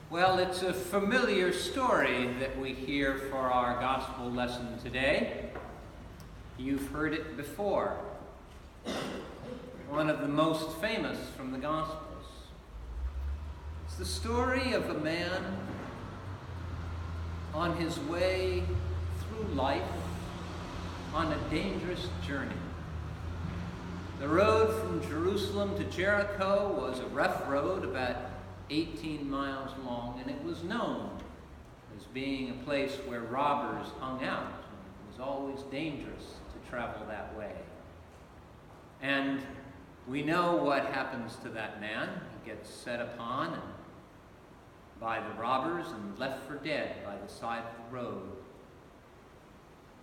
Well, it's a familiar story that we hear for our gospel lesson today. You've heard it before. One of the most famous from the Gospels. It's the story of a man on his way through life on a dangerous journey. The road from Jerusalem to Jericho was a rough road, about 18 miles long, and it was known as being a place where robbers hung out. It was always dangerous to travel that way. And we know what happens to that man. He gets set upon by the robbers and left for dead by the side of the road.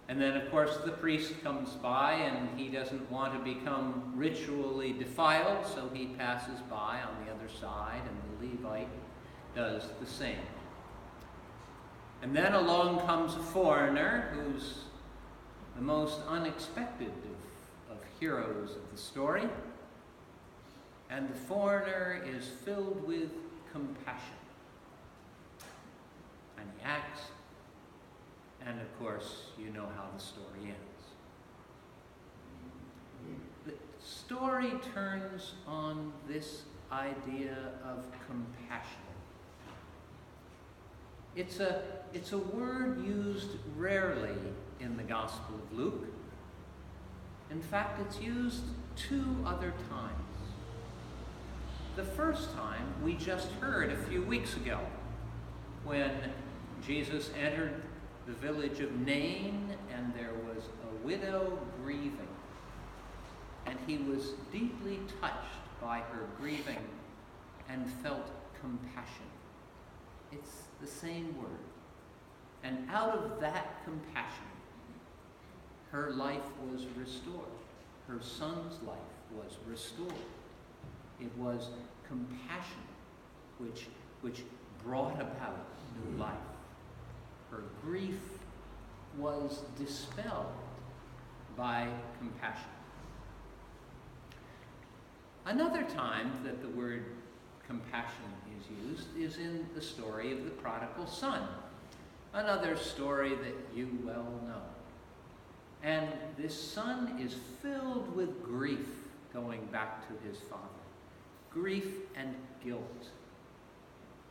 And then, of course, the priest comes by, and he doesn't want to become ritually defiled, so he passes by on the other side, and the Levite does the same. And then along comes a foreigner who's the most unexpected of heroes of the story. And the foreigner is filled with compassion. And he acts. And of course, you know how the story ends. The story turns on this idea of compassion. It's a word used rarely in the Gospel of Luke. In fact, it's used 2 other times. The first time we just heard a few weeks ago when Jesus entered the village of Nain, and there was a widow grieving. And he was deeply touched by her grieving and felt compassion. It's the same word. And out of that compassion, her life was restored. Her son's life was restored. It was compassion which brought about new life. Her grief was dispelled by compassion. Another time that the word compassion is used is in the story of the prodigal son, another story that you well know. And this son is filled with grief going back to his father, grief and guilt.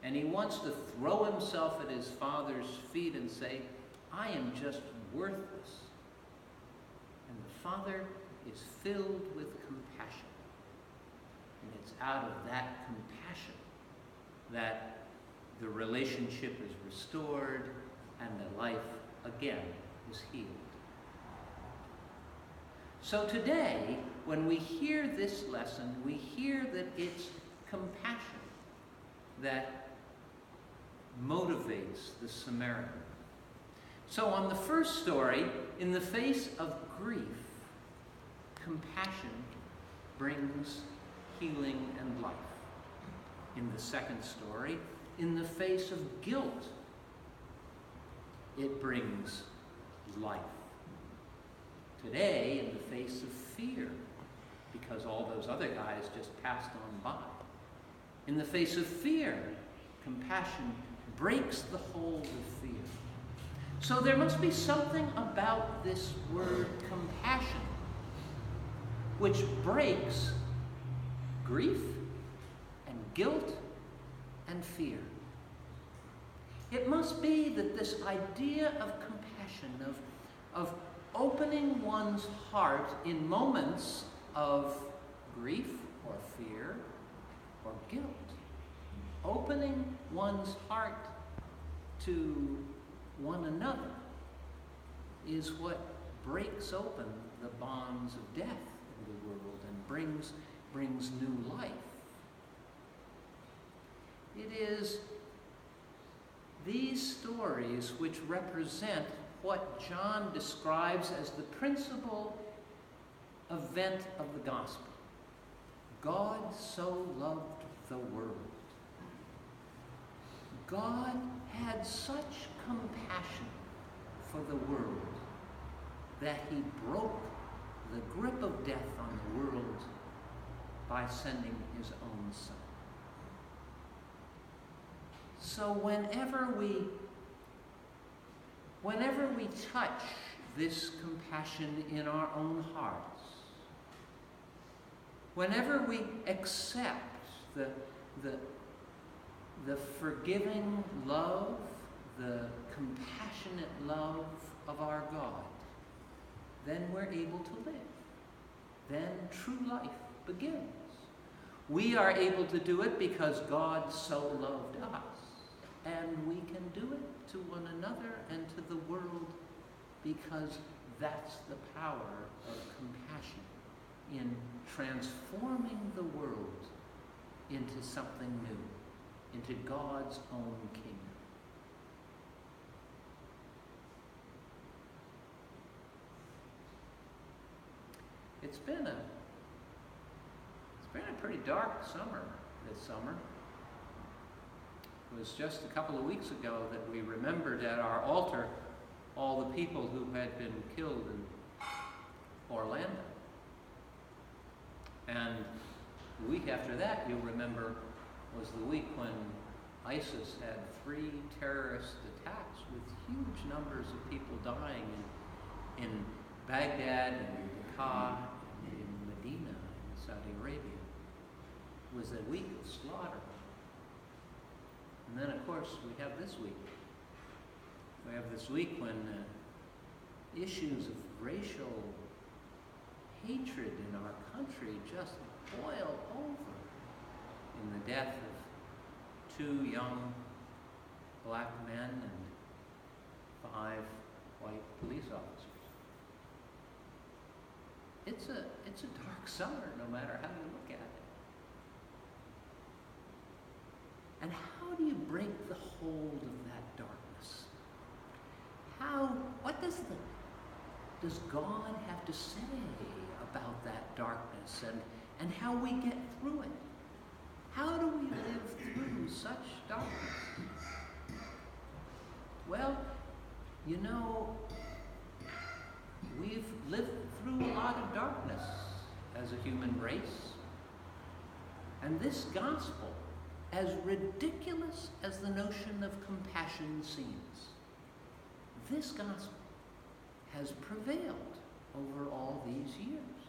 And he wants to throw himself at his father's feet and say, I am just worthless. And the father is filled with compassion. And it's out of that compassion that the relationship is restored and the life again is healed. So today, when we hear this lesson, we hear that it's compassion that motivates the Samaritan. So on the first story, in the face of grief, compassion brings healing and life. In the second story, in the face of guilt, it brings life. Today, in the face of fear, because all those other guys just passed on by. In the face of fear, compassion breaks the hold of fear. So there must be something about this word compassion which breaks grief and guilt and fear. It must be that this idea of compassion, of opening one's heart in moments of grief or fear or guilt, opening one's heart to one another is what breaks open the bonds of death in the world and brings new life. It is these stories which represent what John describes as the principal event of the gospel. God so loved the world. God had such compassion for the world that he broke the grip of death on the world by sending his own Son. So whenever we touch this compassion in our own hearts, whenever we accept the forgiving love, the compassionate love of our God, then we're able to live. Then true life begins. We are able to do it because God so loved us, and we can do it to one another and to the world because that's the power of compassion in transforming the world into something new, into God's own kingdom. It's been a pretty dark summer this summer. It was just a couple of weeks ago that we remembered at our altar all the people who had been killed in Orlando. And the week after that, you'll remember, was the week when ISIS had 3 terrorist attacks with huge numbers of people dying in Baghdad and Raqqa and in Medina in Saudi Arabia. It was a week of slaughter. And then, of course, we have this week. We have this week when issues of racial hatred in our country just boil over in the death of 2 young black men and 5 white police officers. It's a dark summer, no matter how you look at it. And how do you break the hold of that darkness? What does God have to say about that darkness and how we get through it? How do we live through such darkness? Well, you know, we've lived through a lot of darkness as a human race. And this gospel, as ridiculous as the notion of compassion seems, this gospel has prevailed over all these years.